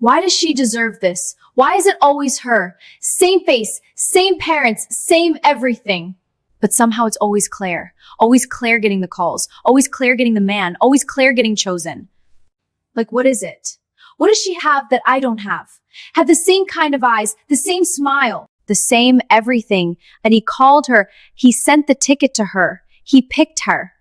Why does she deserve this? Why is it always her? Same face, same parents, same everything. But somehow it's always Claire. Always Claire getting the calls. Always Claire getting the man. Always Claire getting chosen. Like, what is it? What does she have that I don't have? Have the same kind of eyes, the same smile, the same everything. And he called her. He sent the ticket to her. He picked her.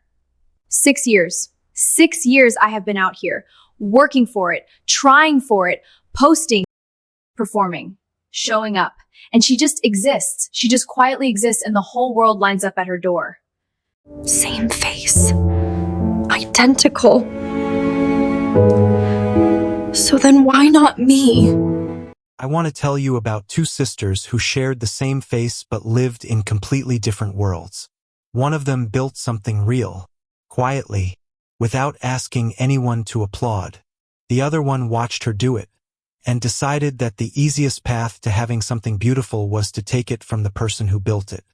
6 years. 6 years I have been out here, working for it, trying for it, posting, performing, showing up. And she just exists. She just quietly exists and the whole world lines up at her door. Same face. Identical. So then why not me? I want to tell you about two sisters who shared the same face but lived in completely different worlds. One of them built something real, quietly, without asking anyone to applaud. The other one watched her do it, and decided that the easiest path to having something beautiful was to take it from the person who built it.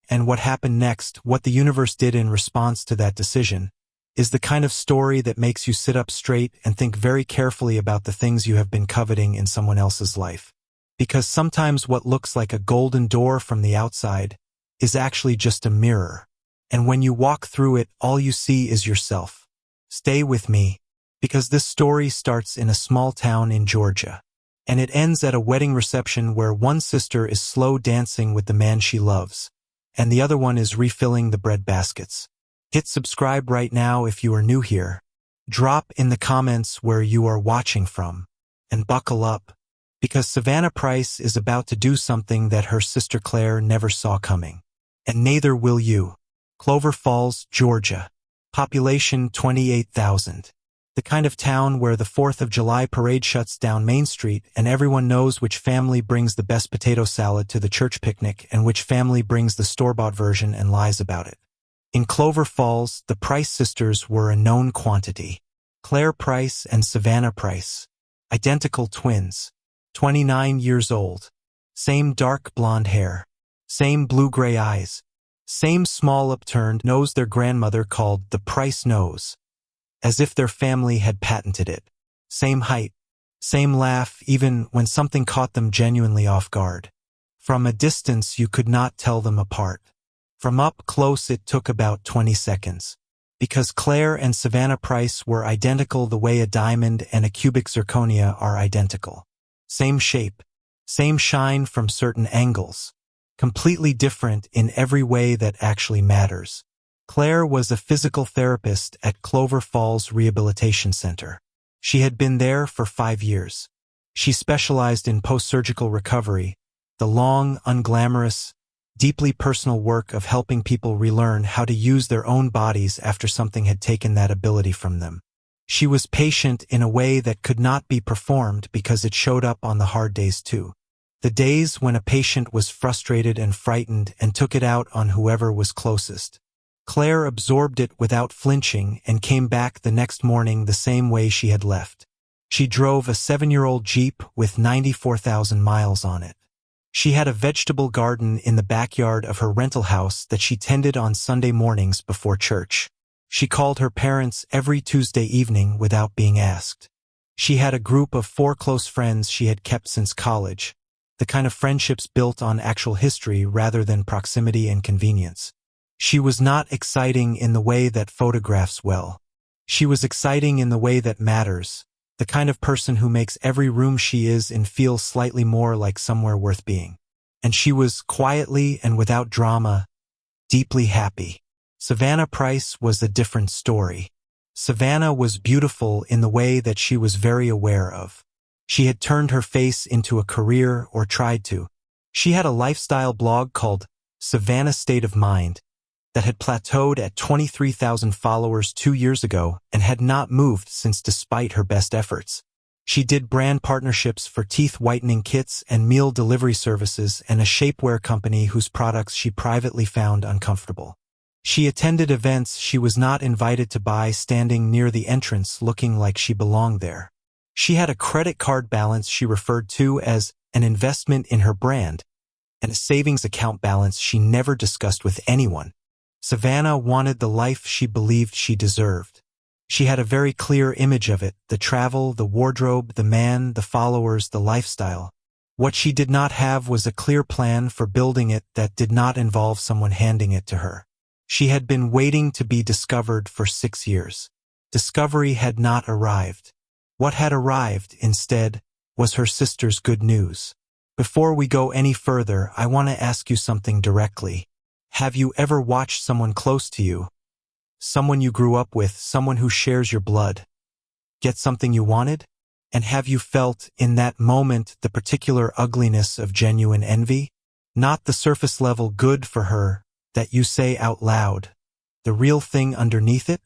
And what happened next, what the universe did in response to that decision, is the kind of story that makes you sit up straight and think very carefully about the things you have been coveting in someone else's life. Because sometimes what looks like a golden door from the outside is actually just a mirror. And when you walk through it, all you see is yourself. Stay with me, because this story starts in a small town in Georgia. And it ends at a wedding reception where one sister is slow dancing with the man she loves, and the other one is refilling the bread baskets. Hit subscribe right now if you are new here. Drop in the comments where you are watching from. And buckle up, because Savannah Price is about to do something that her sister Claire never saw coming. And neither will you. Clover Falls, Georgia. Population 28,000. The kind of town where the 4th of July parade shuts down Main Street and everyone knows which family brings the best potato salad to the church picnic and which family brings the store-bought version and lies about it. In Clover Falls, the Price sisters were a known quantity. Claire Price and Savannah Price. Identical twins. 29 years old. Same dark blonde hair. Same blue-gray eyes. Same small upturned nose their grandmother called the Price nose. As if their family had patented it. Same height. Same laugh even when something caught them genuinely off guard. From a distance you could not tell them apart. From up close it took about 20 seconds. Because Claire and Savannah Price were identical the way a diamond and a cubic zirconia are identical. Same shape. Same shine from certain angles. Completely different in every way that actually matters. Claire was a physical therapist at Clover Falls Rehabilitation Center. She had been there for 5 years. She specialized in post-surgical recovery, the long, unglamorous, deeply personal work of helping people relearn how to use their own bodies after something had taken that ability from them. She was patient in a way that could not be performed because it showed up on the hard days too. The days when a patient was frustrated and frightened and took it out on whoever was closest. Claire absorbed it without flinching and came back the next morning the same way she had left. She drove a 7-year-old Jeep with 94,000 miles on it. She had a vegetable garden in the backyard of her rental house that she tended on Sunday mornings before church. She called her parents every Tuesday evening without being asked. She had a group of 4 close friends she had kept since college, the kind of friendships built on actual history rather than proximity and convenience. She was not exciting in the way that photographs well. She was exciting in the way that matters, the kind of person who makes every room she is in feel slightly more like somewhere worth being. And she was, quietly and without drama, deeply happy. Savannah Price was a different story. Savannah was beautiful in the way that she was very aware of. She had turned her face into a career or tried to. She had a lifestyle blog called Savannah State of Mind that had plateaued at 23,000 followers 2 years ago and had not moved since despite her best efforts. She did brand partnerships for teeth whitening kits and meal delivery services and a shapewear company whose products she privately found uncomfortable. She attended events she was not invited to buy, standing near the entrance looking like she belonged there. She had a credit card balance she referred to as an investment in her brand, and a savings account balance she never discussed with anyone. Savannah wanted the life she believed she deserved. She had a very clear image of it, the travel, the wardrobe, the man, the followers, the lifestyle. What she did not have was a clear plan for building it that did not involve someone handing it to her. She had been waiting to be discovered for 6 years. Discovery had not arrived. What had arrived, instead, was her sister's good news. Before we go any further, I want to ask you something directly. Have you ever watched someone close to you, someone you grew up with, someone who shares your blood, get something you wanted? And have you felt, in that moment, the particular ugliness of genuine envy? Not the surface level good for her that you say out loud. The real thing underneath it?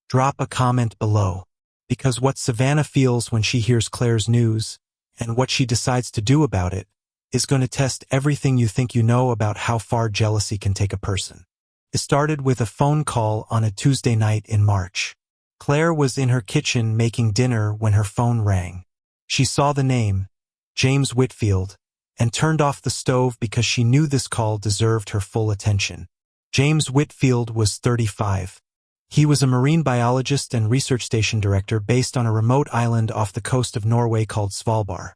Drop a comment below. Because what Savannah feels when she hears Claire's news, and what she decides to do about it, is going to test everything you think you know about how far jealousy can take a person. It started with a phone call on a Tuesday night in March. Claire was in her kitchen making dinner when her phone rang. She saw the name, James Whitfield, and turned off the stove because she knew this call deserved her full attention. James Whitfield was 35. He was a marine biologist and research station director based on a remote island off the coast of Norway called Svalbard,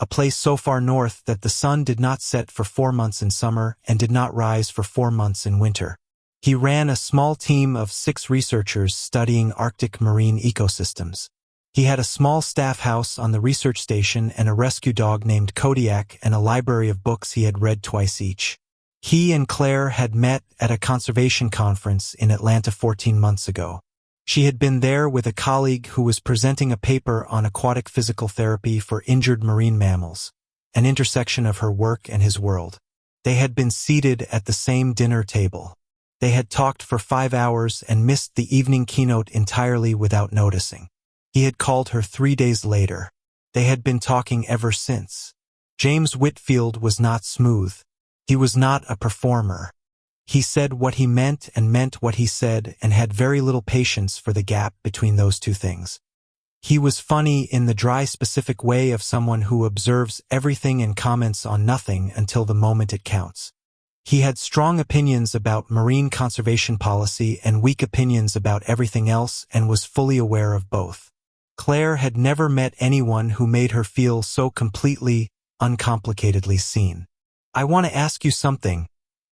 a place so far north that the sun did not set for 4 months in summer and did not rise for 4 months in winter. He ran a small team of 6 researchers studying Arctic marine ecosystems. He had a small staff house on the research station and a rescue dog named Kodiak and a library of books he had read twice each. He and Claire had met at a conservation conference in Atlanta 14 months ago. She had been there with a colleague who was presenting a paper on aquatic physical therapy for injured marine mammals, an intersection of her work and his world. They had been seated at the same dinner table. They had talked for 5 hours and missed the evening keynote entirely without noticing. He had called her 3 days later. They had been talking ever since. James Whitfield was not smooth. He was not a performer. He said what he meant and meant what he said and had very little patience for the gap between those two things. He was funny in the dry, specific way of someone who observes everything and comments on nothing until the moment it counts. He had strong opinions about marine conservation policy and weak opinions about everything else and was fully aware of both. Claire had never met anyone who made her feel so completely, uncomplicatedly seen. "I want to ask you something,"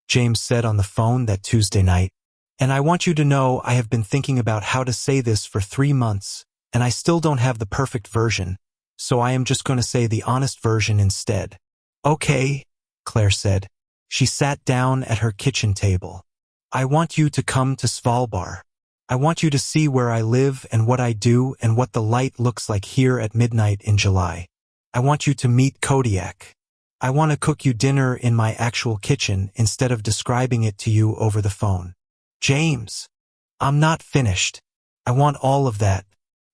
James said on the phone that Tuesday night. "And I want you to know I have been thinking about how to say this for 3 months, and I still don't have the perfect version, so I am just going to say the honest version instead." "Okay," Claire said. She sat down at her kitchen table. "I want you to come to Svalbard. I want you to see where I live and what I do and what the light looks like here at midnight in July. I want you to meet Kodiak. I want to cook you dinner in my actual kitchen instead of describing it to you over the phone." "James, I'm not finished. I want all of that.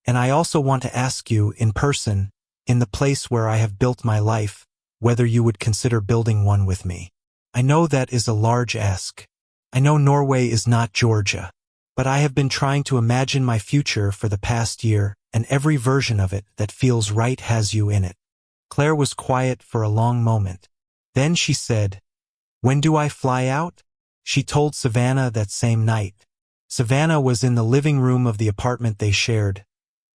And I also want to ask you in person, in the place where I have built my life, whether you would consider building one with me. I know that is a large ask. I know Norway is not Georgia. But I have been trying to imagine my future for the past year, and every version of it that feels right has you in it." Claire was quiet for a long moment. Then she said, "When do I fly out?" She told Savannah that same night. Savannah was in the living room of the apartment they shared.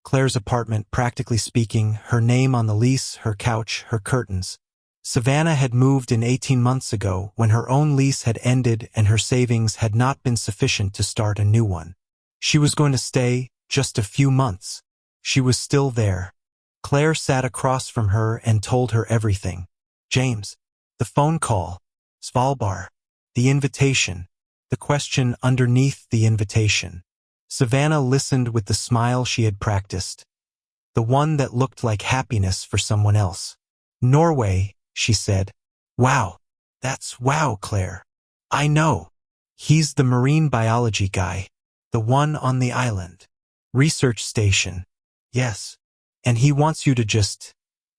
Claire's apartment, practically speaking, her name on the lease, her couch, her curtains. Savannah had moved in 18 months ago when her own lease had ended and her savings had not been sufficient to start a new one. She was going to stay just a few months. She was still there. Claire sat across from her and told her everything. James, the phone call, Svalbard, the invitation, the question underneath the invitation. Savannah listened with the smile she had practiced, the one that looked like happiness for someone else. "Norway," she said. "Wow. That's wow, Claire. I know. He's the marine biology guy. The one on the island. Research station. Yes. And he wants you to just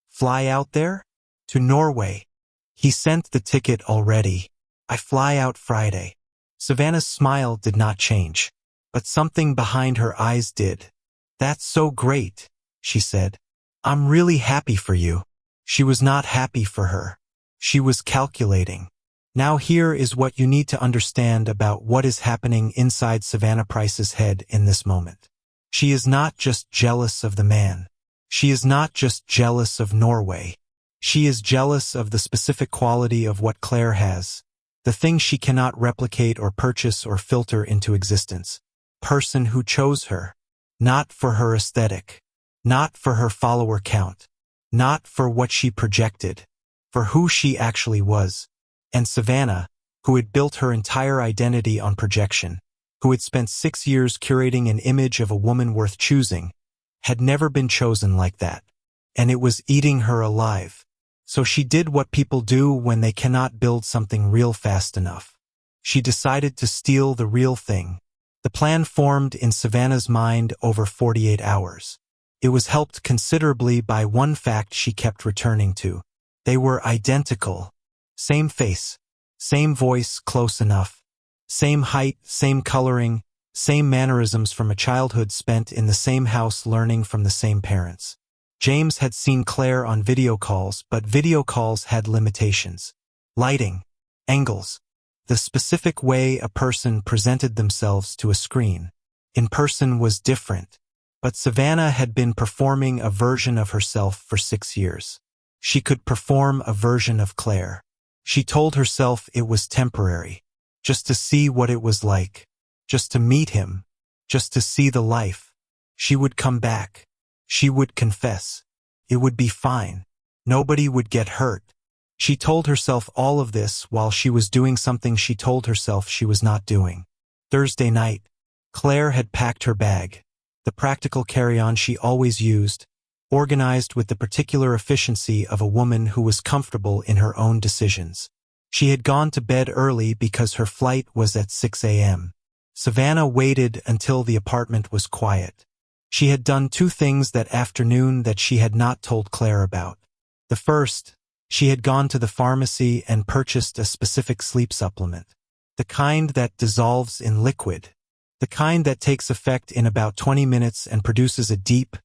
fly out there? To Norway. He sent the ticket already. I fly out Friday." Savannah's smile did not change, but something behind her eyes did. "That's so great," she said. "I'm really happy for you." She was not happy for her. She was calculating. Now here is what you need to understand about what is happening inside Savannah Price's head in this moment. She is not just jealous of the man. She is not just jealous of Norway. She is jealous of the specific quality of what Claire has, the thing she cannot replicate or purchase or filter into existence. Person who chose her, not for her aesthetic, not for her follower count, not for what she projected, for who she actually was. And Savannah, who had built her entire identity on projection, who had spent 6 years curating an image of a woman worth choosing, had never been chosen like that. And it was eating her alive. So she did what people do when they cannot build something real fast enough. She decided to steal the real thing. The plan formed in Savannah's mind over 48 hours. It was helped considerably by one fact she kept returning to. They were identical. Same face, same voice close enough, same height, same coloring, same mannerisms from a childhood spent in the same house learning from the same parents. James had seen Claire on video calls, but video calls had limitations. Lighting, angles, the specific way a person presented themselves to a screen. In person was different, but Savannah had been performing a version of herself for 6 years. She could perform a version of Claire. She told herself it was temporary, just to see what it was like, just to meet him, just to see the life. She would come back. She would confess. It would be fine. Nobody would get hurt. She told herself all of this while she was doing something she told herself she was not doing. Thursday night, Claire had packed her bag, the practical carry-on she always used, organized with the particular efficiency of a woman who was comfortable in her own decisions. She had gone to bed early because her flight was at 6 a.m. Savannah waited until the apartment was quiet. She had done 2 things that afternoon that she had not told Claire about. The first, she had gone to the pharmacy and purchased a specific sleep supplement. The kind that dissolves in liquid. The kind that takes effect in about 20 minutes and produces a deep,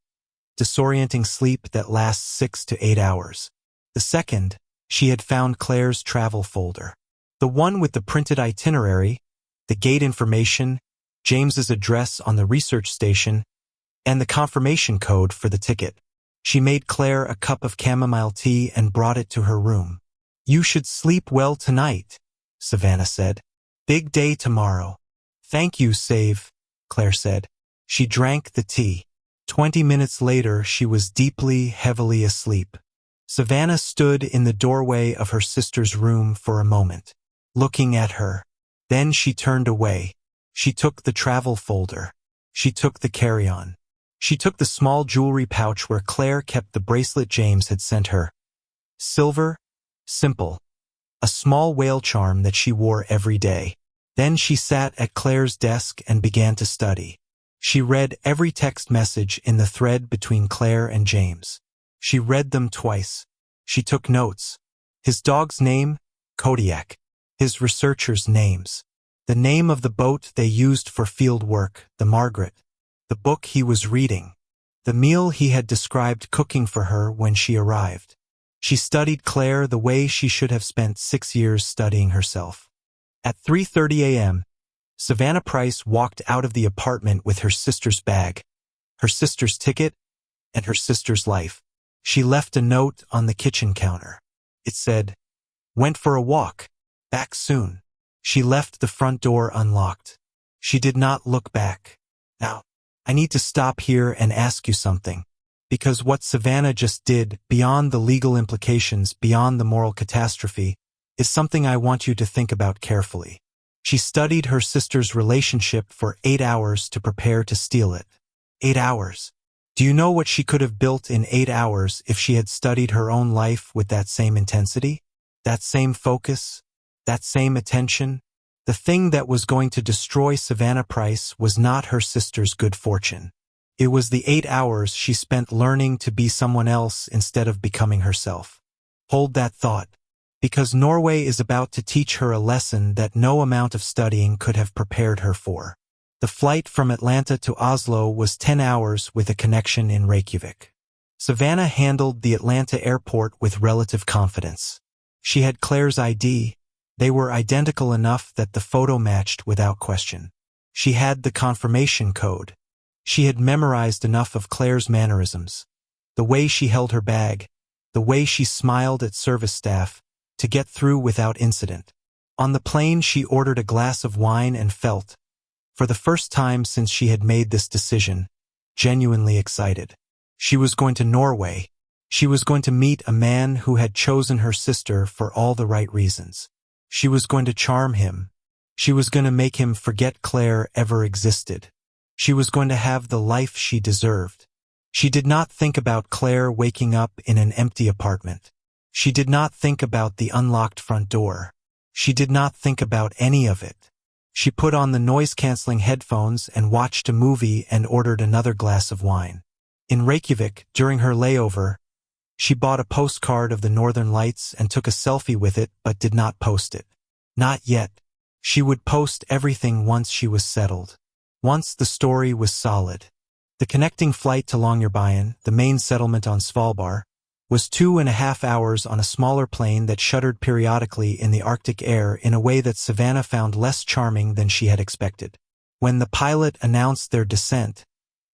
disorienting sleep that lasts 6 to 8 hours. The second, she had found Claire's travel folder. The one with the printed itinerary, the gate information, James's address on the research station, and the confirmation code for the ticket. She made Claire a cup of chamomile tea and brought it to her room. "You should sleep well tonight," Savannah said. "Big day tomorrow." "Thank you, Save," Claire said. She drank the tea. 20 minutes later, she was deeply, heavily asleep. Savannah stood in the doorway of her sister's room for a moment, looking at her. Then she turned away. She took the travel folder. She took the carry-on. She took the small jewelry pouch where Claire kept the bracelet James had sent her. Silver, simple. A small whale charm that she wore every day. Then she sat at Claire's desk and began to study. She read every text message in the thread between Claire and James. She read them twice. She took notes. His dog's name, Kodiak. His researchers' names. The name of the boat they used for field work, the Margaret. The book he was reading. The meal he had described cooking for her when she arrived. She studied Claire the way she should have spent 6 years studying herself. At 3:30 a.m., Savannah Price walked out of the apartment with her sister's bag, her sister's ticket, and her sister's life. She left a note on the kitchen counter. It said, "Went for a walk. Back soon." She left the front door unlocked. She did not look back. Now, I need to stop here and ask you something. Because what Savannah just did, beyond the legal implications, beyond the moral catastrophe, is something I want you to think about carefully. She studied her sister's relationship for 8 hours to prepare to steal it. 8 hours. Do you know what she could have built in 8 hours if she had studied her own life with that same intensity? That same focus? That same attention? The thing that was going to destroy Savannah Price was not her sister's good fortune. It was the 8 hours she spent learning to be someone else instead of becoming herself. Hold that thought, because Norway is about to teach her a lesson that no amount of studying could have prepared her for. The flight from Atlanta to Oslo was 10 hours with a connection in Reykjavik. Savannah handled the Atlanta airport with relative confidence. She had Claire's ID. They were identical enough that the photo matched without question. She had the confirmation code. She had memorized enough of Claire's mannerisms, the way she held her bag, the way she smiled at service staff, to get through without incident. On the plane, she ordered a glass of wine and felt, for the first time since she had made this decision, genuinely excited. She was going to Norway. She was going to meet a man who had chosen her sister for all the right reasons. She was going to charm him. She was going to make him forget Claire ever existed. She was going to have the life she deserved. She did not think about Claire waking up in an empty apartment. She did not think about the unlocked front door. She did not think about any of it. She put on the noise-canceling headphones and watched a movie and ordered another glass of wine. In Reykjavik, during her layover, she bought a postcard of the Northern Lights and took a selfie with it but did not post it. Not yet. She would post everything once she was settled. Once the story was solid. The connecting flight to Longyearbyen, the main settlement on Svalbard, was 2.5 hours on a smaller plane that shuddered periodically in the Arctic air in a way that Savannah found less charming than she had expected. When the pilot announced their descent,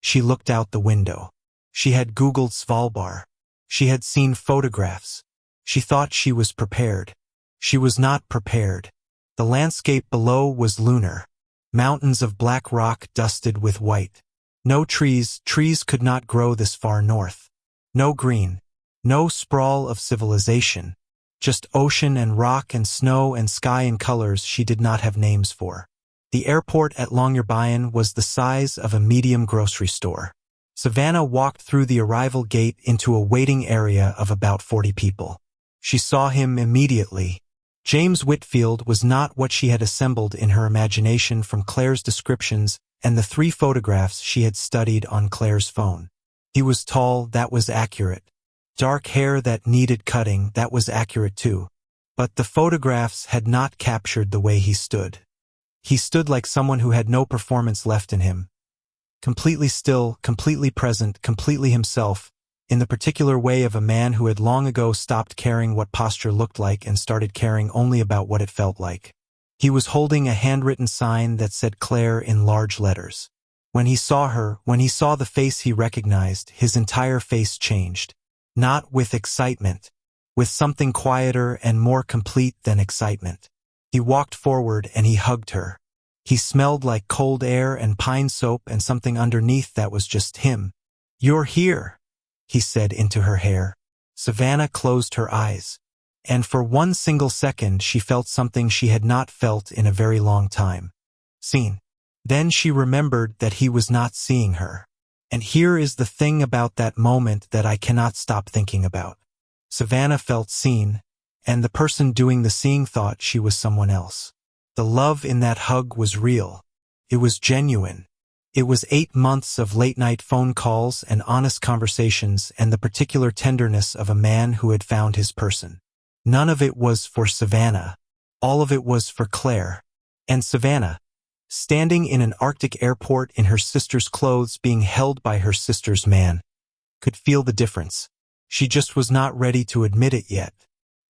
she looked out the window. She had Googled Svalbard. She had seen photographs. She thought she was prepared. She was not prepared. The landscape below was lunar. Mountains of black rock dusted with white. No trees could not grow this far north. No green. No sprawl of civilization. Just ocean and rock and snow and sky in colors she did not have names for. The airport at Longyearbyen was the size of a medium grocery store. Savannah walked through the arrival gate into a waiting area of about 40 people. She saw him immediately. James Whitfield was not what she had assembled in her imagination from Claire's descriptions and the 3 photographs she had studied on Claire's phone. He was tall, that was accurate. Dark hair that needed cutting, that was accurate too. But the photographs had not captured the way he stood. He stood like someone who had no performance left in him. Completely still, completely present, completely himself, in the particular way of a man who had long ago stopped caring what posture looked like and started caring only about what it felt like. He was holding a handwritten sign that said Claire in large letters. When he saw her, when he saw the face he recognized, his entire face changed. Not with excitement, with something quieter and more complete than excitement. He walked forward and he hugged her. He smelled like cold air and pine soap and something underneath that was just him. "You're here," he said into her hair. Savannah closed her eyes. And for one single second she felt something she had not felt in a very long time. Seen. Then she remembered that he was not seeing her. And here is the thing about that moment that I cannot stop thinking about. Savannah felt seen, and the person doing the seeing thought she was someone else. The love in that hug was real. It was genuine. It was 8 months of late-night phone calls and honest conversations and the particular tenderness of a man who had found his person. None of it was for Savannah. All of it was for Claire. And Savannah, standing in an Arctic airport in her sister's clothes being held by her sister's man, could feel the difference. She just was not ready to admit it yet.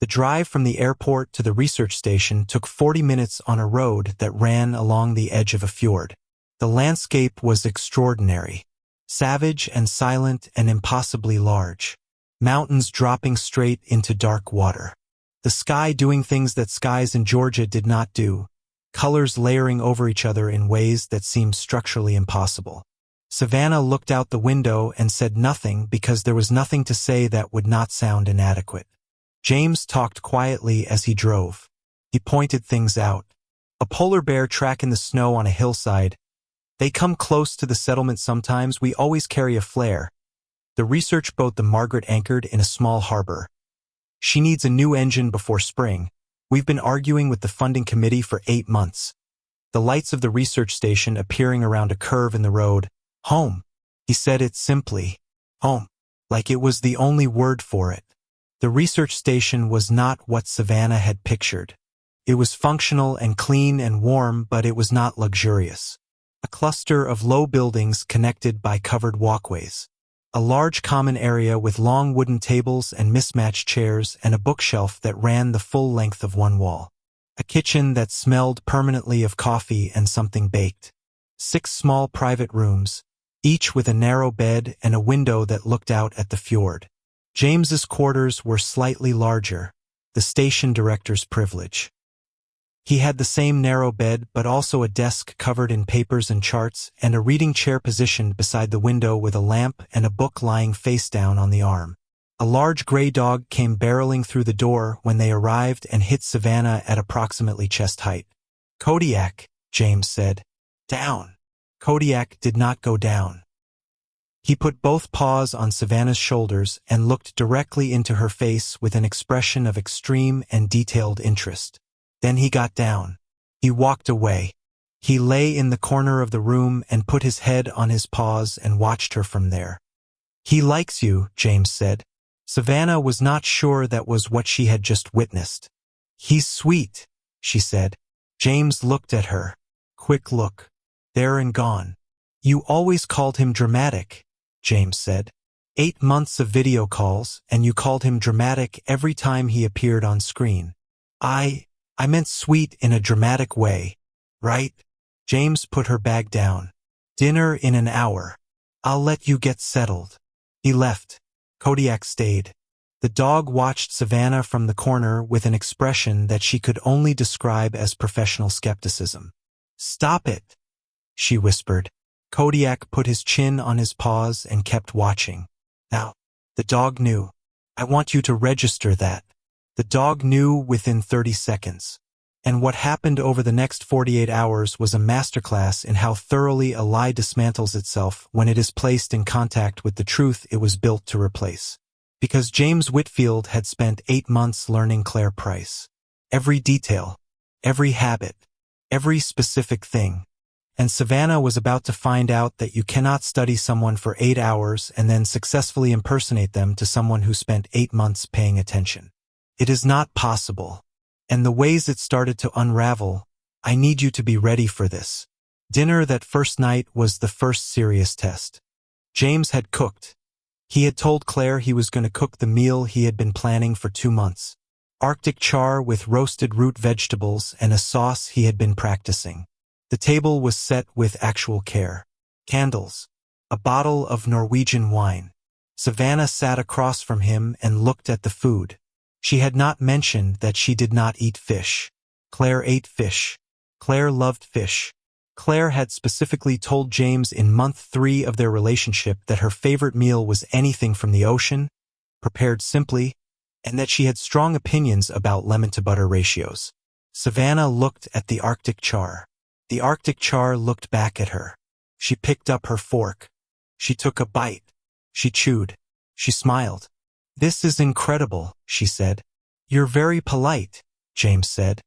The drive from the airport to the research station took 40 minutes on a road that ran along the edge of a fjord. The landscape was extraordinary, savage and silent and impossibly large. Mountains dropping straight into dark water. The sky doing things that skies in Georgia did not do. Colors layering over each other in ways that seemed structurally impossible. Savannah looked out the window and said nothing because there was nothing to say that would not sound inadequate. James talked quietly as he drove. He pointed things out. A polar bear track in the snow on a hillside. They come close to the settlement sometimes. We always carry a flare. The research boat the Margaret anchored in a small harbor. She needs a new engine before spring. We've been arguing with the funding committee for 8 months. The lights of the research station appearing around a curve in the road. Home. He said it simply. Home. Like it was the only word for it. The research station was not what Savannah had pictured. It was functional and clean and warm, but it was not luxurious. A cluster of low buildings connected by covered walkways. A large common area with long wooden tables and mismatched chairs and a bookshelf that ran the full length of one wall. A kitchen that smelled permanently of coffee and something baked. 6 small private rooms, each with a narrow bed and a window that looked out at the fjord. James's quarters were slightly larger, the station director's privilege. He had the same narrow bed but also a desk covered in papers and charts and a reading chair positioned beside the window with a lamp and a book lying face down on the arm. A large gray dog came barreling through the door when they arrived and hit Savannah at approximately chest height. "Kodiak," James said. "Down." Kodiak did not go down. He put both paws on Savannah's shoulders and looked directly into her face with an expression of extreme and detailed interest. Then he got down. He walked away. He lay in the corner of the room and put his head on his paws and watched her from there. "He likes you," James said. Savannah was not sure that was what she had just witnessed. "He's sweet," she said. James looked at her. Quick look. There and gone. "You always called him dramatic," James said. 8 months of video calls, and you called him dramatic every time he appeared on screen. I meant sweet in a dramatic way, right?" James put her bag down. "Dinner in an hour. I'll let you get settled." He left. Kodiak stayed. The dog watched Savannah from the corner with an expression that she could only describe as professional skepticism. "Stop it," she whispered. Kodiak put his chin on his paws and kept watching. "Now," the dog knew. "I want you to register that." The dog knew within 30 seconds. And what happened over the next 48 hours was a masterclass in how thoroughly a lie dismantles itself when it is placed in contact with the truth it was built to replace. Because James Whitfield had spent 8 months learning Claire Price. Every detail, every habit, every specific thing. And Savannah was about to find out that you cannot study someone for 8 hours and then successfully impersonate them to someone who spent 8 months paying attention. It is not possible. And the ways it started to unravel, I need you to be ready for this. Dinner that first night was the first serious test. James had cooked. He had told Claire he was going to cook the meal he had been planning for 2 months. Arctic char with roasted root vegetables and a sauce he had been practicing. The table was set with actual care. Candles. A bottle of Norwegian wine. Savannah sat across from him and looked at the food. She had not mentioned that she did not eat fish. Claire ate fish. Claire loved fish. Claire had specifically told James in month 3 of their relationship that her favorite meal was anything from the ocean, prepared simply, and that she had strong opinions about lemon-to-butter ratios. Savannah looked at the Arctic char. The Arctic char looked back at her. She picked up her fork. She took a bite. She chewed. She smiled. "This is incredible," she said. "You're very polite," James said.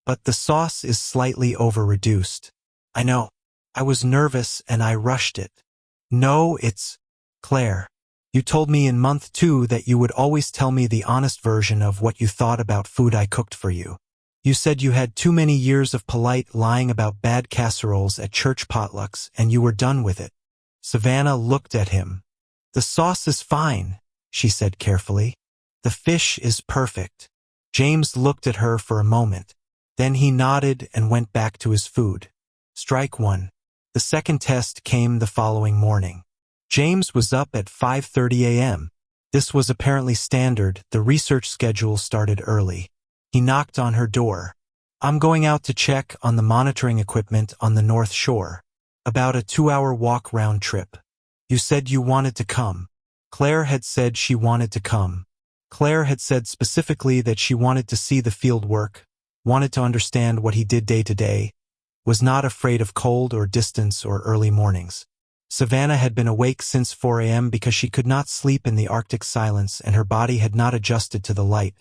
"But the sauce is slightly over-reduced." "I know. I was nervous and I rushed it." "No, it's... Claire. You told me in month 2 that you would always tell me the honest version of what you thought about food I cooked for you. You said you had too many years of polite lying about bad casseroles at church potlucks and you were done with it." Savannah looked at him. "The sauce is fine," she said carefully. "The fish is perfect." James looked at her for a moment. Then he nodded and went back to his food. Strike 1. The second test came the following morning. James was up at 5:30 a.m. This was apparently standard. The research schedule started early. He knocked on her door. "I'm going out to check on the monitoring equipment on the North Shore. About a 2-hour walk round trip. You said you wanted to come." Claire had said she wanted to come. Claire had said specifically that she wanted to see the field work, wanted to understand what he did day to day, was not afraid of cold or distance or early mornings. Savannah had been awake since 4 a.m. because she could not sleep in the Arctic silence and her body had not adjusted to the light.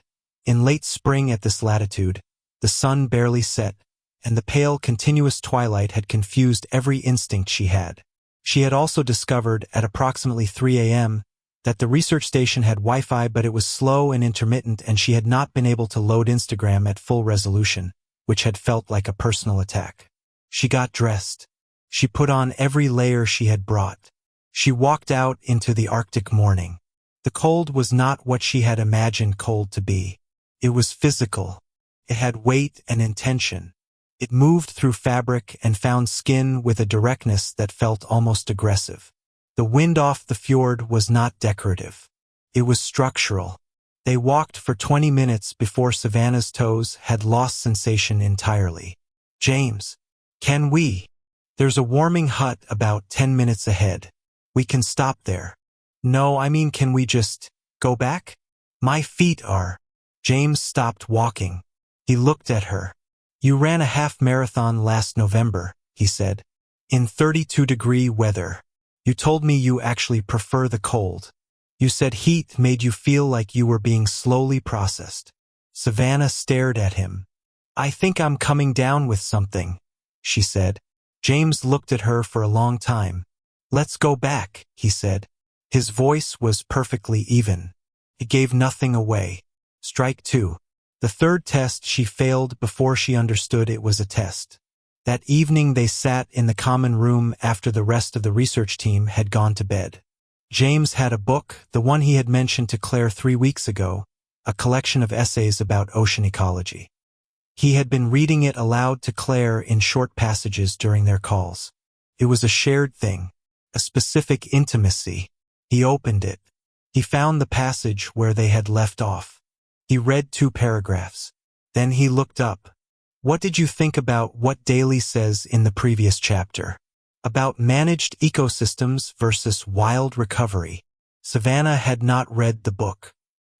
In late spring at this latitude, the sun barely set, and the pale, continuous twilight had confused every instinct she had. She had also discovered, at approximately 3 a.m., that the research station had Wi-Fi but it was slow and intermittent and she had not been able to load Instagram at full resolution, which had felt like a personal attack. She got dressed. She put on every layer she had brought. She walked out into the Arctic morning. The cold was not what she had imagined cold to be. It was physical. It had weight and intention. It moved through fabric and found skin with a directness that felt almost aggressive. The wind off the fjord was not decorative. It was structural. They walked for 20 minutes before Savannah's toes had lost sensation entirely. James, can we? There's a warming hut about 10 minutes ahead. We can stop there. No, I mean, can we just go back? My feet are. James stopped walking. He looked at her. You ran a half marathon last November, he said. In 32-degree weather. You told me you actually prefer the cold. You said heat made you feel like you were being slowly processed. Savannah stared at him. I think I'm coming down with something, she said. James looked at her for a long time. Let's go back, he said. His voice was perfectly even. It gave nothing away. Strike two. The third test she failed before she understood it was a test. That evening they sat in the common room after the rest of the research team had gone to bed. James had a book, the one he had mentioned to Claire 3 weeks ago, a collection of essays about ocean ecology. He had been reading it aloud to Claire in short passages during their calls. It was a shared thing, a specific intimacy. He opened it. He found the passage where they had left off. He read 2 paragraphs. Then he looked up. What did you think about what Daly says in the previous chapter? About managed ecosystems versus wild recovery. Savannah had not read the book.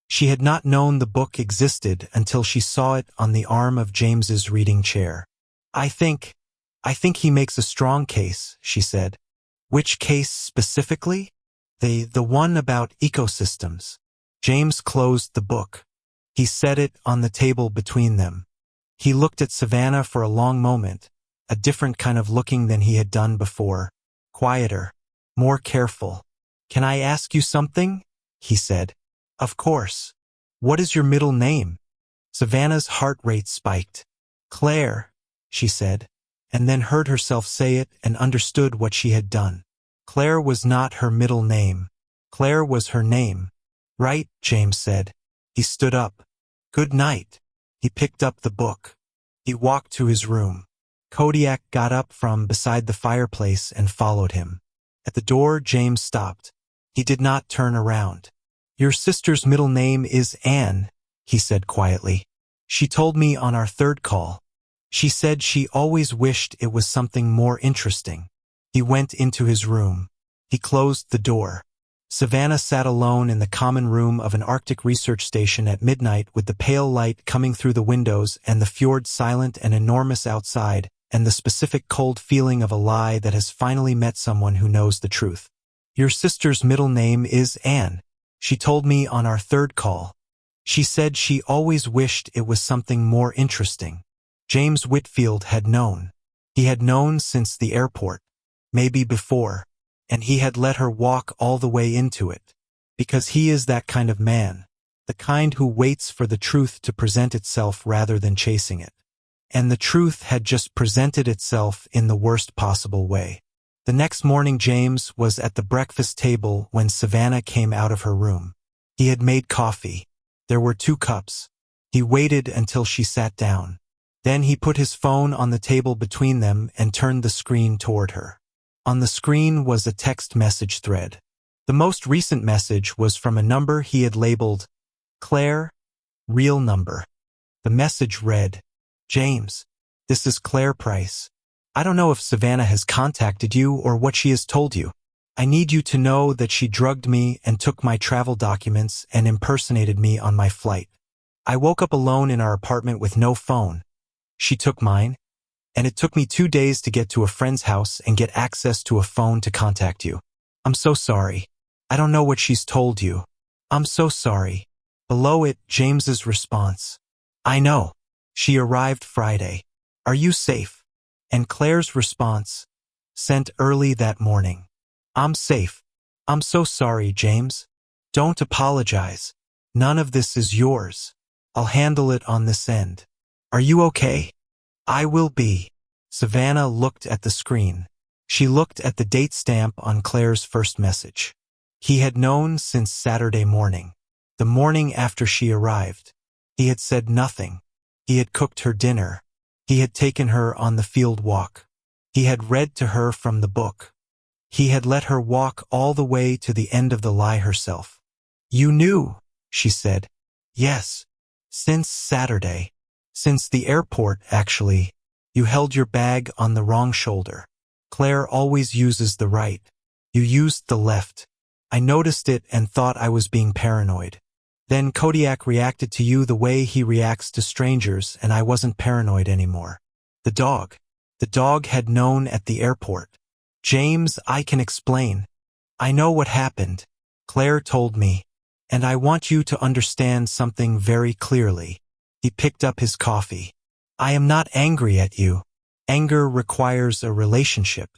She had not known the book existed until she saw it on the arm of James's reading chair. I think he makes a strong case, she said. Which case specifically? The one about ecosystems. James closed the book. He set it on the table between them. He looked at Savannah for a long moment, a different kind of looking than he had done before. Quieter, more careful. Can I ask you something? He said. Of course. What is your middle name? Savannah's heart rate spiked. Claire, she said, and then heard herself say it and understood what she had done. Claire was not her middle name. Claire was her name. Right, James said. He stood up. Good night. He picked up the book. He walked to his room. Kodiak got up from beside the fireplace and followed him. At the door, James stopped. He did not turn around. Your sister's middle name is Anne, he said quietly. She told me on our 3rd call. She said she always wished it was something more interesting. He went into his room. He closed the door. Savannah sat alone in the common room of an Arctic research station at midnight with the pale light coming through the windows and the fjord silent and enormous outside, and the specific cold feeling of a lie that has finally met someone who knows the truth. Your sister's middle name is Anne. She told me on our 3rd call. She said she always wished it was something more interesting. James Whitfield had known. He had known since the airport, maybe before, and he had let her walk all the way into it. Because he is that kind of man, the kind who waits for the truth to present itself rather than chasing it. And the truth had just presented itself in the worst possible way. The next morning James was at the breakfast table when Savannah came out of her room. He had made coffee. There were 2 cups. He waited until she sat down. Then he put his phone on the table between them and turned the screen toward her. On the screen was a text message thread. The most recent message was from a number he had labeled Claire, real number. The message read, James, this is Claire Price. I don't know if Savannah has contacted you or what she has told you. I need you to know that she drugged me and took my travel documents and impersonated me on my flight. I woke up alone in our apartment with no phone. She took mine, and it took me 2 days to get to a friend's house and get access to a phone to contact you. I'm so sorry. I don't know what she's told you. I'm so sorry. Below it, James's response. I know. She arrived Friday. Are you safe? And Claire's response, sent early that morning. I'm safe. I'm so sorry, James. Don't apologize. None of this is yours. I'll handle it on this end. Are you okay? I will be. Savannah looked at the screen. She looked at the date stamp on Claire's first message. He had known since Saturday morning, the morning after she arrived. He had said nothing. He had cooked her dinner. He had taken her on the field walk. He had read to her from the book. He had let her walk all the way to the end of the lie herself. You knew, she said. Yes. Since Saturday. Since the airport, actually. You held your bag on the wrong shoulder. Claire always uses the right. You used the left. I noticed it and thought I was being paranoid. Then Kodiak reacted to you the way he reacts to strangers, and I wasn't paranoid anymore. The dog. The dog had known at the airport. James, I can explain. I know what happened. Claire told me. And I want you to understand something very clearly. He picked up his coffee. I am not angry at you. Anger requires a relationship.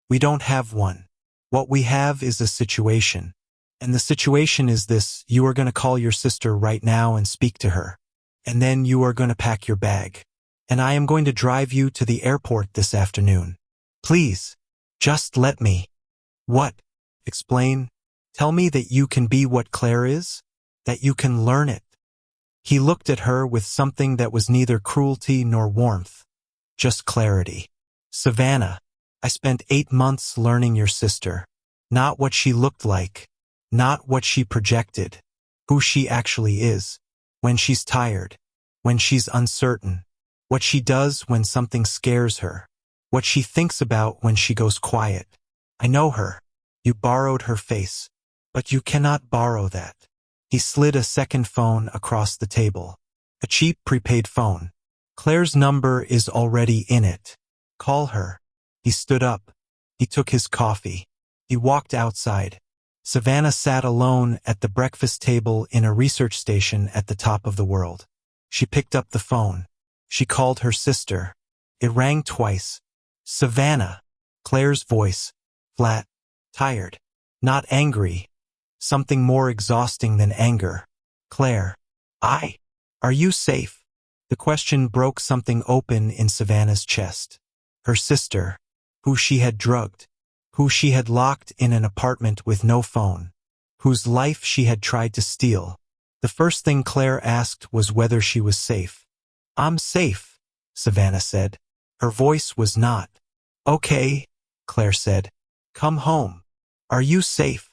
We don't have one. What we have is a situation. And the situation is this: you are going to call your sister right now and speak to her. And then you are going to pack your bag. And I am going to drive you to the airport this afternoon. Please, just let me. What? Explain. Tell me that you can be what Claire is? That you can learn it. He looked at her with something that was neither cruelty nor warmth. Just clarity. Savannah, I spent 8 months learning your sister. Not what she looked like. Not what she projected. Who she actually is. When she's tired. When she's uncertain. What she does when something scares her. What she thinks about when she goes quiet. I know her. You borrowed her face. But you cannot borrow that. He slid a second phone across the table. A cheap prepaid phone. Claire's number is already in it. Call her. He stood up. He took his coffee. He walked outside. Savannah sat alone at the breakfast table in a research station at the top of the world. She picked up the phone. She called her sister. It rang twice. Savannah. Claire's voice. Flat. Tired. Not angry. Something more exhausting than anger. Claire. Are you safe? The question broke something open in Savannah's chest. Her sister. Who she had drugged. Who she had locked in an apartment with no phone. Whose life she had tried to steal. The first thing Claire asked was whether she was safe. I'm safe, Savannah said. Her voice was not. Okay, Claire said. Come home. Are you safe?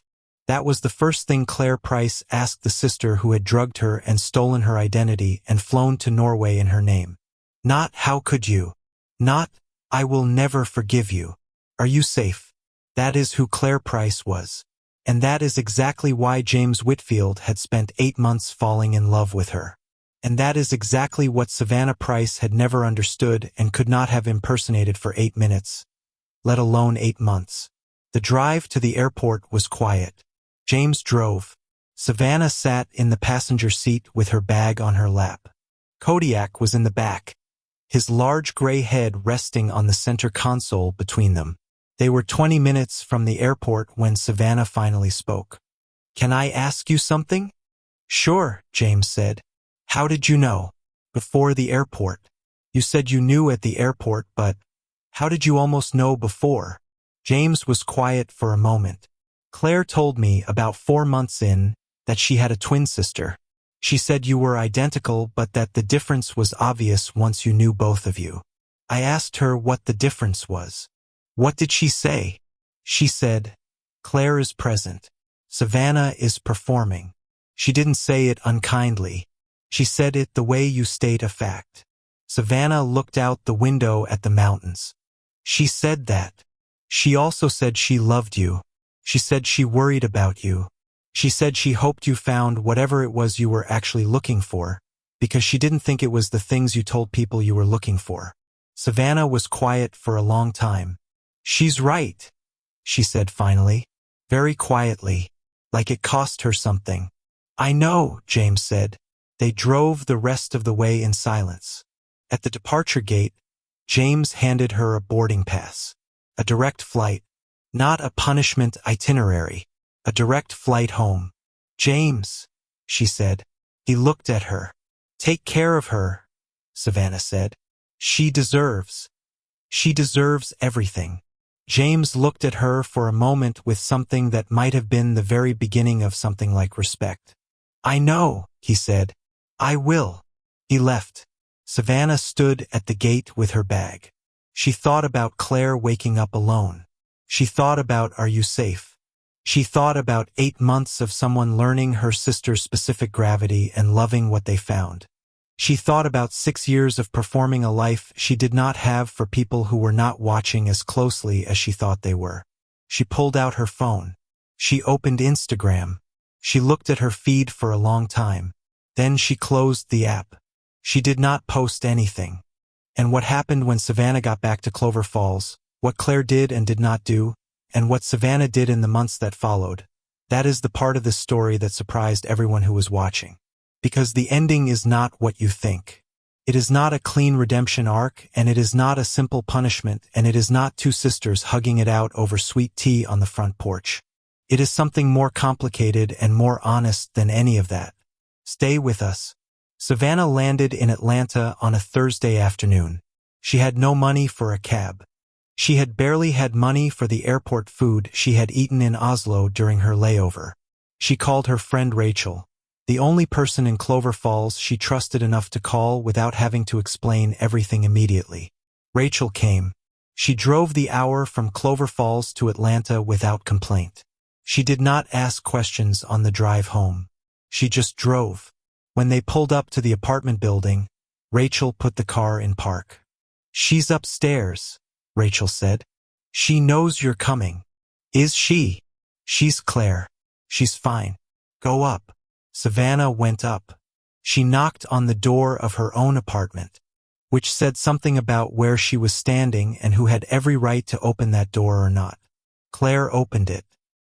That was the first thing Claire Price asked the sister who had drugged her and stolen her identity and flown to Norway in her name. Not how could you? Not, I will never forgive you. Are you safe? That is who Claire Price was. And that is exactly why James Whitfield had spent 8 months falling in love with her. And that is exactly what Savannah Price had never understood and could not have impersonated for 8 minutes, let alone 8 months. The drive to the airport was quiet. James drove. Savannah sat in the passenger seat with her bag on her lap. Kodiak was in the back, his large gray head resting on the center console between them. They were 20 minutes from the airport when Savannah finally spoke. Can I ask you something? Sure, James said. How did you know? Before the airport. You said you knew at the airport, but how did you almost know before? James was quiet for a moment. Claire told me about 4 months in that she had a twin sister. She said you were identical, but that the difference was obvious once you knew both of you. I asked her what the difference was. What did she say? She said, Claire is present. Savannah is performing. She didn't say it unkindly. She said it the way you state a fact. Savannah looked out the window at the mountains. She said that. She also said she loved you. She said she worried about you. She said she hoped you found whatever it was you were actually looking for, because she didn't think it was the things you told people you were looking for. Savannah was quiet for a long time. She's right, she said finally, very quietly, like it cost her something. I know, James said. They drove the rest of the way in silence. At the departure gate, James handed her a boarding pass. A direct flight. Not a punishment itinerary. A direct flight home. James, she said. He looked at her. Take care of her, Savannah said. She deserves everything. James looked at her for a moment with something that might have been the very beginning of something like respect. I know, he said. I will. He left. Savannah stood at the gate with her bag. She thought about Claire waking up alone. She thought about Are You Safe? She thought about 8 months of someone learning her sister's specific gravity and loving what they found. She thought about 6 years of performing a life she did not have for people who were not watching as closely as she thought they were. She pulled out her phone. She opened Instagram. She looked at her feed for a long time. Then she closed the app. She did not post anything. And what happened when Savannah got back to Clover Falls, what Claire did and did not do, and what Savannah did in the months that followed, that is the part of this story that surprised everyone who was watching. Because the ending is not what you think. It is not a clean redemption arc, and it is not a simple punishment, and it is not two sisters hugging it out over sweet tea on the front porch. It is something more complicated and more honest than any of that. Stay with us. Savannah landed in Atlanta on a Thursday afternoon. She had no money for a cab. She had barely had money for the airport food she had eaten in Oslo during her layover. She called her friend Rachel, the only person in Clover Falls she trusted enough to call without having to explain everything immediately. Rachel came. She drove the hour from Clover Falls to Atlanta without complaint. She did not ask questions on the drive home. She just drove. When they pulled up to the apartment building, Rachel put the car in park. "She's upstairs," Rachel said. "She knows you're coming." "Is she?" "She's Claire. She's fine. Go up." Savannah went up. She knocked on the door of her own apartment, which said something about where she was standing and who had every right to open that door or not. Claire opened it.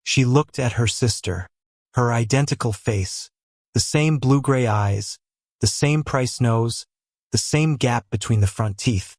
She looked at her sister, her identical face, the same blue-gray eyes, the same price nose, the same gap between the front teeth,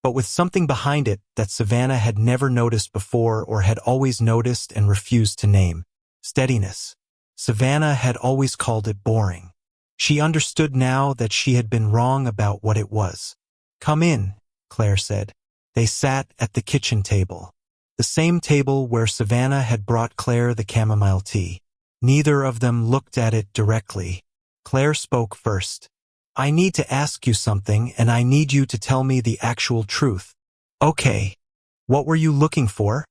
but with something behind it that Savannah had never noticed before or had always noticed and refused to name. Steadiness. Savannah had always called it boring. She understood now that she had been wrong about what it was. "Come in," Claire said. They sat at the kitchen table, the same table where Savannah had brought Claire the chamomile tea. Neither of them looked at it directly. Claire spoke first. "I need to ask you something, and I need you to tell me the actual truth." "Okay. What were you looking for?"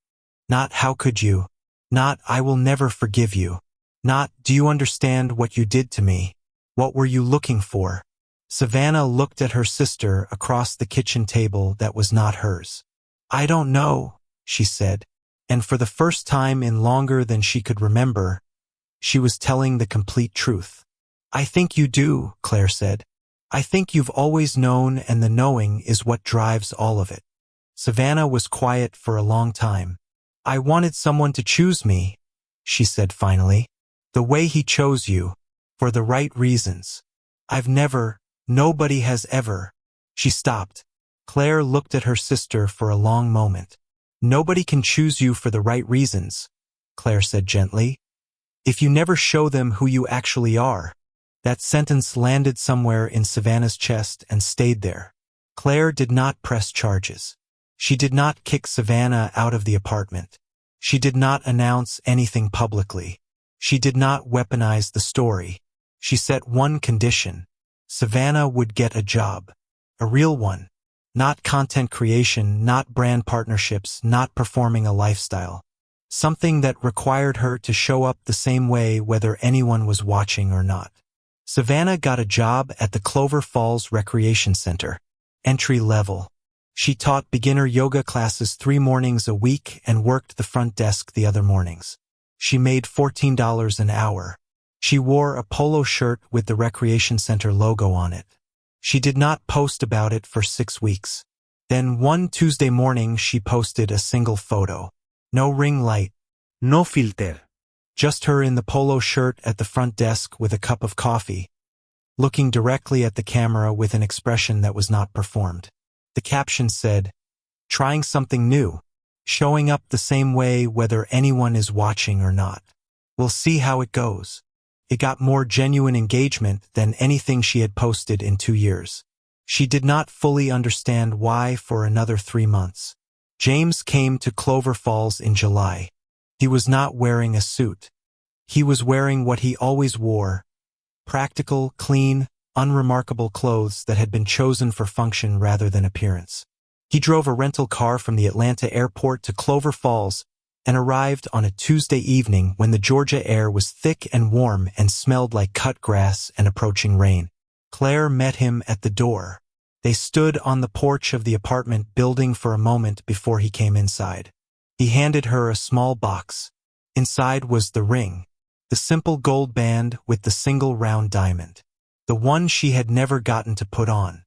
Not "how could you?" Not "I will never forgive you." Not "do you understand what you did to me?" What were you looking for? Savannah looked at her sister across the kitchen table that was not hers. "I don't know," she said, and for the first time in longer than she could remember, she was telling the complete truth. "I think you do," Claire said. "I think you've always known, and the knowing is what drives all of it." Savannah was quiet for a long time. "I wanted someone to choose me," she said finally. "The way he chose you, for the right reasons. Nobody has ever." She stopped. Claire looked at her sister for a long moment. "Nobody can choose you for the right reasons," Claire said gently, "if you never show them who you actually are." That sentence landed somewhere in Savannah's chest and stayed there. Claire did not press charges. She did not kick Savannah out of the apartment. She did not announce anything publicly. She did not weaponize the story. She set one condition. Savannah would get a job. A real one. Not content creation, not brand partnerships, not performing a lifestyle. Something that required her to show up the same way whether anyone was watching or not. Savannah got a job at the Clover Falls Recreation Center. Entry level. She taught beginner yoga classes 3 mornings a week and worked the front desk the other mornings. She made $14 an hour. She wore a polo shirt with the Recreation Center logo on it. She did not post about it for 6 weeks. Then one Tuesday morning she posted a single photo. No ring light. No filter. Just her in the polo shirt at the front desk with a cup of coffee, looking directly at the camera with an expression that was not performed. The caption said, "Trying something new. Showing up the same way whether anyone is watching or not. We'll see how it goes." It got more genuine engagement than anything she had posted in 2 years. She did not fully understand why for another 3 months. James came to Clover Falls in July. He was not wearing a suit. He was wearing what he always wore. Practical, clean, unremarkable clothes that had been chosen for function rather than appearance. He drove a rental car from the Atlanta airport to Clover Falls and arrived on a Tuesday evening when the Georgia air was thick and warm and smelled like cut grass and approaching rain. Claire met him at the door. They stood on the porch of the apartment building for a moment before he came inside. He handed her a small box. Inside was the ring, the simple gold band with the single round diamond, the one she had never gotten to put on.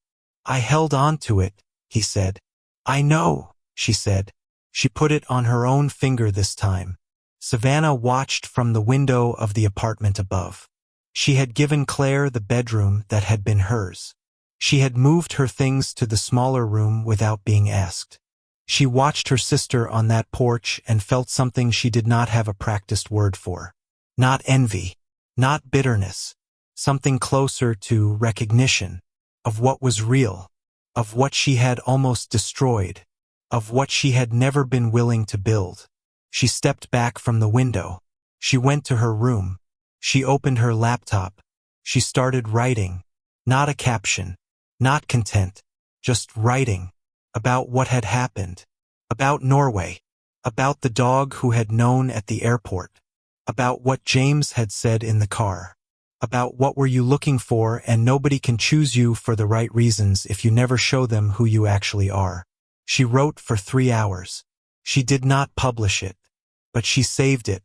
I held on to it, he said. I know, she said. She put it on her own finger this time. Savannah watched from the window of the apartment above. She had given Claire the bedroom that had been hers. She had moved her things to the smaller room without being asked. She watched her sister on that porch and felt something she did not have a practiced word for. Not envy, not bitterness, something closer to recognition of what was real, of what she had almost destroyed, of what she had never been willing to build. She stepped back from the window. She went to her room. She opened her laptop. She started writing. Not a caption, not content, just writing about what had happened, about Norway, about the dog who had known at the airport, about what James had said in the car, about what were you looking for, and nobody can choose you for the right reasons if you never show them who you actually are. She wrote for 3 hours. She did not publish it, but she saved it.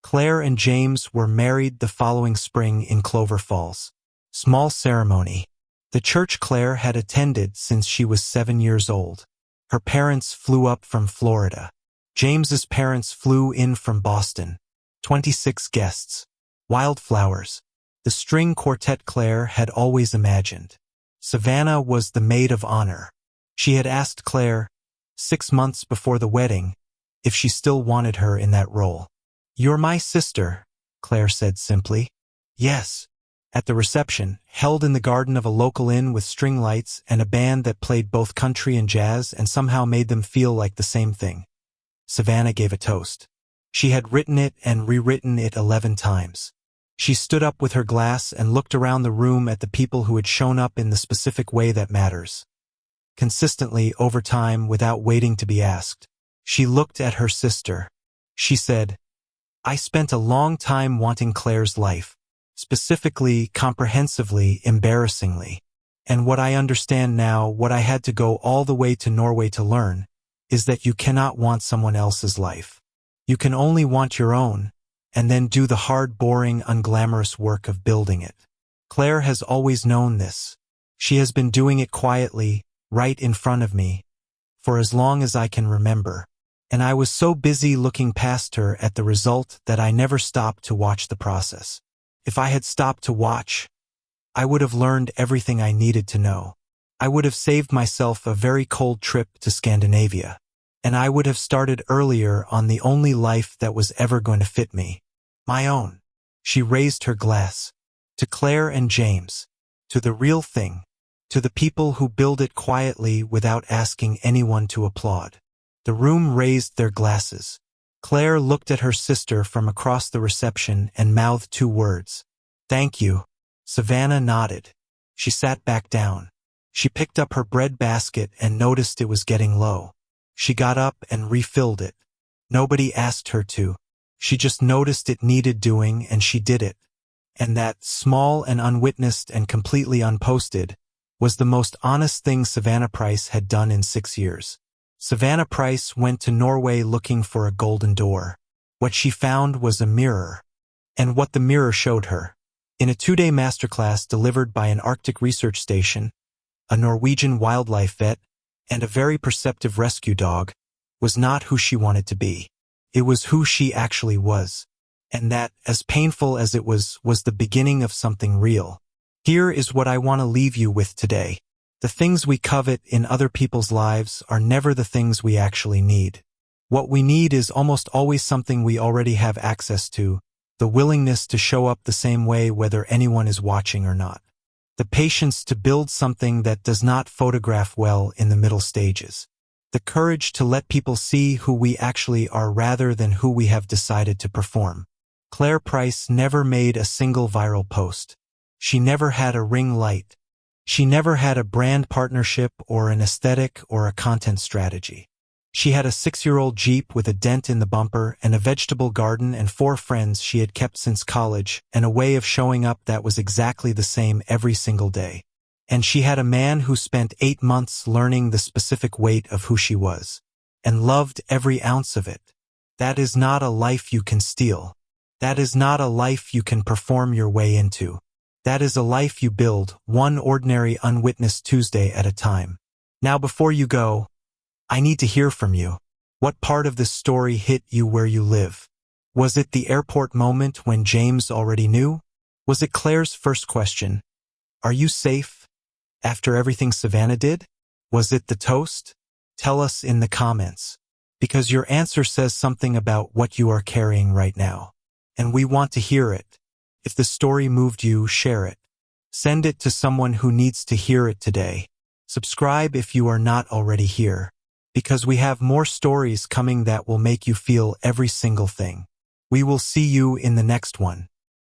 Claire and James were married the following spring in Clover Falls. Small ceremony. The church Claire had attended since she was 7 years old. Her parents flew up from Florida. James's parents flew in from Boston. 26 guests. Wildflowers. The string quartet Claire had always imagined. Savannah was the maid of honor. She had asked Claire, 6 months before the wedding, if she still wanted her in that role. You're my sister, Claire said simply. Yes. At the reception, held in the garden of a local inn with string lights and a band that played both country and jazz and somehow made them feel like the same thing, Savannah gave a toast. She had written it and rewritten it 11 times. She stood up with her glass and looked around the room at the people who had shown up in the specific way that matters. Consistently, over time, without waiting to be asked. She looked at her sister. She said, I spent a long time wanting Claire's life. Specifically, comprehensively, embarrassingly. And what I understand now, what I had to go all the way to Norway to learn, is that you cannot want someone else's life. You can only want your own, and then do the hard, boring, unglamorous work of building it. Claire has always known this. She has been doing it quietly, right in front of me, for as long as I can remember. And I was so busy looking past her at the result that I never stopped to watch the process. If I had stopped to watch, I would have learned everything I needed to know. I would have saved myself a very cold trip to Scandinavia. And I would have started earlier on the only life that was ever going to fit me. My own. She raised her glass. To Claire and James. To the real thing. To the people who build it quietly without asking anyone to applaud. The room raised their glasses. Claire looked at her sister from across the reception and mouthed 2 words. Thank you. Savannah nodded. She sat back down. She picked up her bread basket and noticed it was getting low. She got up and refilled it. Nobody asked her to. She just noticed it needed doing and she did it. And that, small and unwitnessed and completely unposted, was the most honest thing Savannah Price had done in 6 years. Savannah Price went to Norway looking for a golden door. What she found was a mirror. And what the mirror showed her. In a 2-day masterclass delivered by an Arctic research station, a Norwegian wildlife vet, and a very perceptive rescue dog, was not who she wanted to be. It was who she actually was. And that, as painful as it was the beginning of something real. Here is what I want to leave you with today. The things we covet in other people's lives are never the things we actually need. What we need is almost always something we already have access to, the willingness to show up the same way whether anyone is watching or not. The patience to build something that does not photograph well in the middle stages. The courage to let people see who we actually are rather than who we have decided to perform. Claire Price never made a single viral post. She never had a ring light. She never had a brand partnership or an aesthetic or a content strategy. She had a 6-year-old Jeep with a dent in the bumper and a vegetable garden and 4 friends she had kept since college and a way of showing up that was exactly the same every single day. And she had a man who spent 8 months learning the specific weight of who she was and loved every ounce of it. That is not a life you can steal. That is not a life you can perform your way into. That is a life you build, one ordinary unwitnessed Tuesday at a time. Now before you go, I need to hear from you. What part of this story hit you where you live? Was it the airport moment when James already knew? Was it Claire's first question? Are you safe? After everything Savannah did? Was it the toast? Tell us in the comments, because your answer says something about what you are carrying right now. And we want to hear it. If the story moved you, share it. Send it to someone who needs to hear it today. Subscribe if you are not already here, because we have more stories coming that will make you feel every single thing. We will see you in the next one.